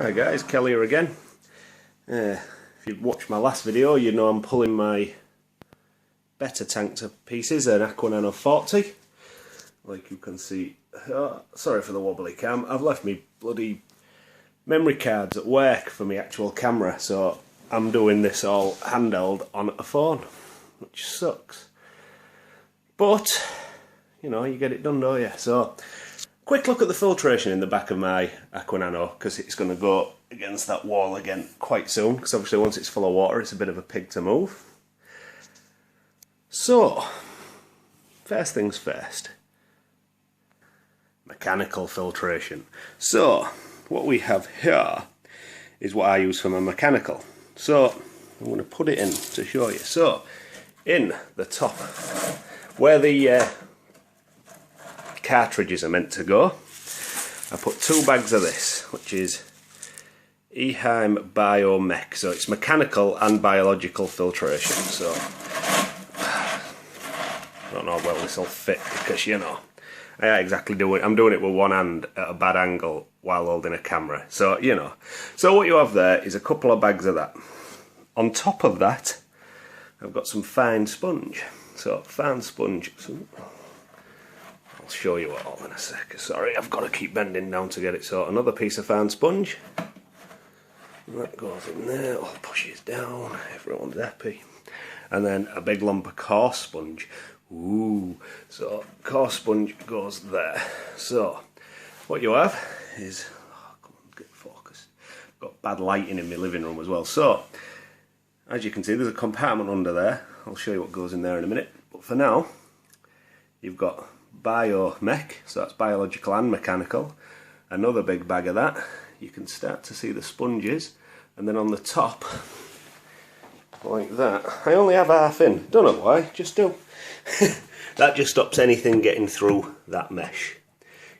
Hi guys, Kelly here again. If you've watched my last video, you know I'm pulling my Betta tank to pieces, an Aqua Nano 40. Like you can see, sorry for the wobbly cam, I've left me bloody memory cards at work for my actual camera, so I'm doing this all handheld on a phone, which sucks. But, you know, you get it done, don't you? So, quick look at the filtration in the back of my Aqua Nano, because it's going to go against that wall again quite soon, because obviously once it's full of water it's a bit of a pig to move. So, first things first, mechanical filtration. So, what we have here is what I use for my mechanical. So, I'm going to put it in to show you. So, in the top, where the cartridges are meant to go, I put 2 bags of this, which is Eheim Biomech. So it's mechanical and biological filtration. So I don't know how well this will fit, because you know I ain't exactly doing it. I'm doing it with one hand at a bad angle while holding a camera. So you know. So what you have there is a couple of bags of that. On top of that, I've got some fine sponge. So fine sponge. I'll show you it all in a sec. Sorry, I've got to keep bending down to get it. So another piece of fine sponge. And that goes in there, all pushes down, everyone's happy. And then a big lump of coarse sponge. Ooh, so coarse sponge goes there. So what you have is, oh, come on, get focused. I've got bad lighting in my living room as well. So as you can see, there's a compartment under there. I'll show you what goes in there in a minute. But for now, you've got Biomech, so that's biological and mechanical. Another big bag of that. You can start to see the sponges, and then on the top, like that. I only have half in. Don't know why, just do. That just stops anything getting through that mesh.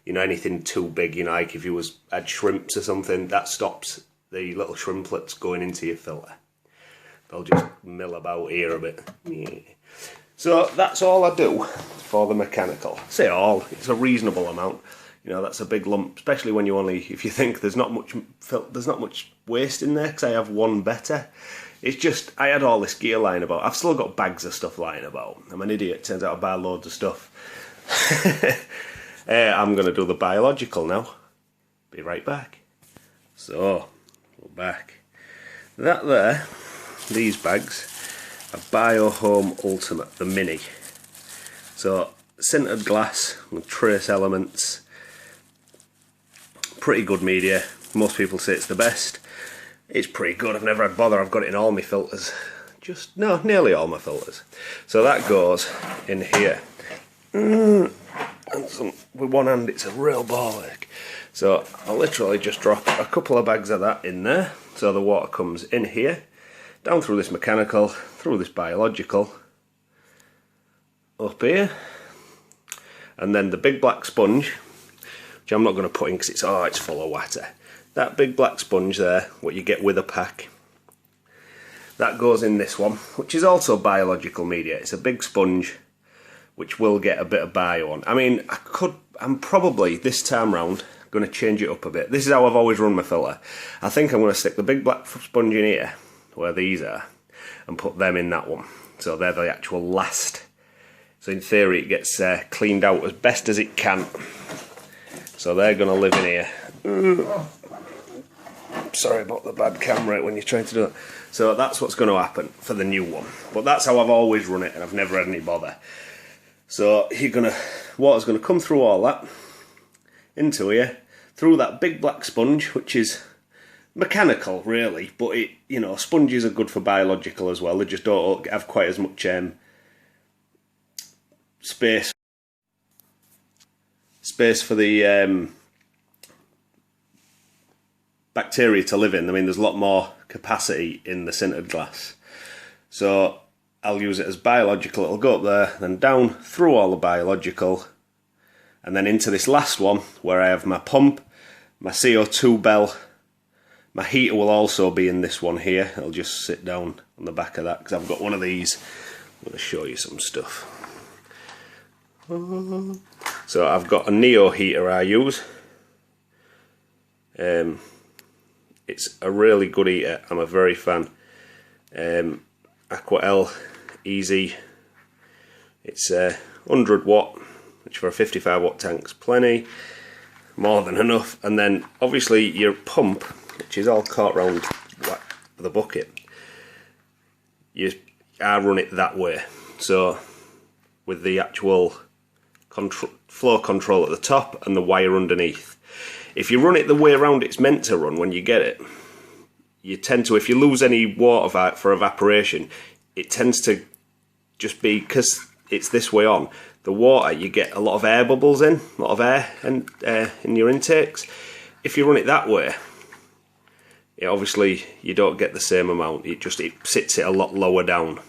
You know, anything too big, you know, like if you had shrimps or something, that stops the little shrimplets going into your filter. They'll just mill about here a bit. Yeah. So that's all I do for the mechanical. Say all, it's a reasonable amount. You know, that's a big lump, especially when you only, if you think there's not much waste in there, because I have one Betta. It's just, I had all this gear lying about. I've still got bags of stuff lying about. I'm an idiot, turns out I buy loads of stuff. I'm going to do the biological now. Be right back. So, we're back. That there, these bags, are BioHome Ultimate, the mini. So, sintered glass with trace elements. Pretty good media. Most people say it's the best. It's pretty good. I've never had bother. I've got it in all my filters. Nearly all my filters. So that goes in here. And with one hand it's a real ball ache. So I'll literally just drop a couple of bags of that in there. So the water comes in here, down through this mechanical, through this biological, up here. And then the big black sponge, which I'm not going to put in because it's full of water. That big black sponge there, what you get with a pack, that goes in this one, which is also biological media. It's a big sponge, which will get a bit of bio on. I mean, I'm probably, this time round, going to change it up a bit. This is how I've always run my filter. I think I'm going to stick the big black sponge in here, where these are, and put them in that one. So they're the actual last. So in theory it gets cleaned out as best as it can. So they're going to live in here. Sorry about the bad camera when you're trying to do it. So that's what's going to happen for the new one. But that's how I've always run it, and I've never had any bother. So water's going to come through all that, into here, through that big black sponge, which is mechanical really, but it, you know, sponges are good for biological as well. They just don't have quite as much space for the bacteria to live in. I mean, there's a lot more capacity in the sintered glass. So I'll use it as biological. It'll go up there, then down through all the biological, and then into this last one where I have my pump, my CO2 bell. My heater will also be in this one here. It'll just sit down on the back of that, because I've got one of these. I'm going to show you some stuff. So I've got a Neo heater I use. It's a really good heater. I'm a very fan. Aqua L Easy. It's 100 watt, which for a 55 watt tank's plenty, more than enough. And then obviously your pump, which is all caught round the bucket, I run it that way. So with the actual flow control at the top and the wire underneath. If you run it the way around it's meant to run when you get it, you tend to, if you lose any water for evaporation, it tends to just be, because it's this way on, the water, you get a lot of air bubbles in, a lot of air in your intakes. If you run it that way, obviously you don't get the same amount, it sits it a lot lower down.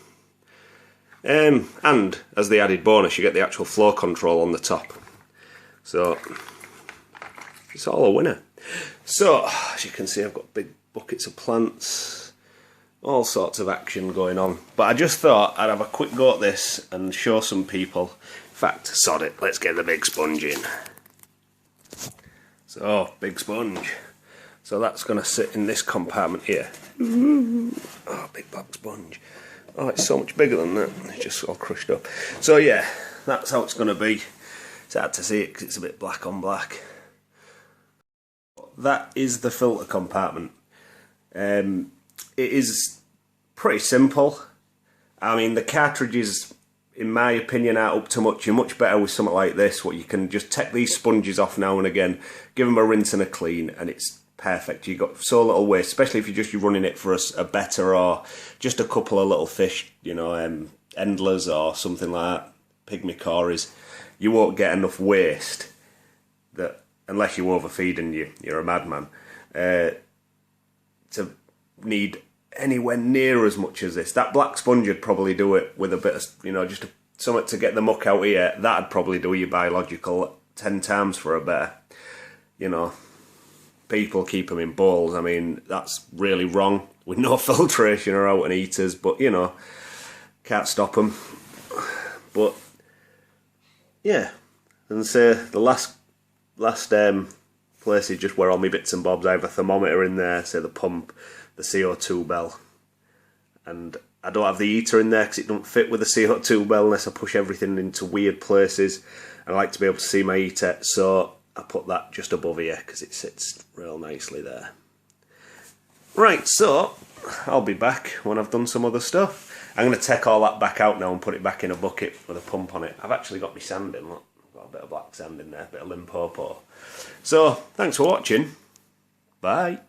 And as the added bonus, you get the actual flow control on the top. So it's all a winner. So as you can see, I've got big buckets of plants, all sorts of action going on. But I just thought I'd have a quick go at this and show some people. In fact, sod it, let's get the big sponge in. So, big sponge. So that's going to sit in this compartment here. Oh, big black sponge. Oh, it's so much bigger than that. It's just all crushed up. So yeah, that's how it's going to be. It's hard to see it because it's a bit black on black. That is the filter compartment. It is pretty simple. I mean, the cartridges, in my opinion, aren't up to much. You're much better with something like this, where you can just take these sponges off now and again, give them a rinse and a clean, and it's perfect. You've got so little waste, especially if you're running it for a Betta or just a couple of little fish, you know, endlers or something like that, pygmy cories. You won't get enough waste, that unless you overfeed and you're a madman, to need anywhere near as much as this. That black sponge would probably do it with a bit of, you know, just something to get the muck out here. That'd probably do your biological 10 times for a better, you know. People keep them in bowls. I mean, that's really wrong, with no filtration or out and heaters, but you know, can't stop them. But yeah, and say the last places just where all my bits and bobs. I have a thermometer in there, say the pump, the CO2 bell, and I don't have the heater in there because it don't fit with the CO2 bell unless I push everything into weird places. I like to be able to see my heater, so I put that just above here because it sits real nicely there. Right, so I'll be back when I've done some other stuff. I'm going to take all that back out now and put it back in a bucket with a pump on it. I've actually got my sand in, look. I've got a bit of black sand in there, a bit of Limpopo. So, thanks for watching. Bye.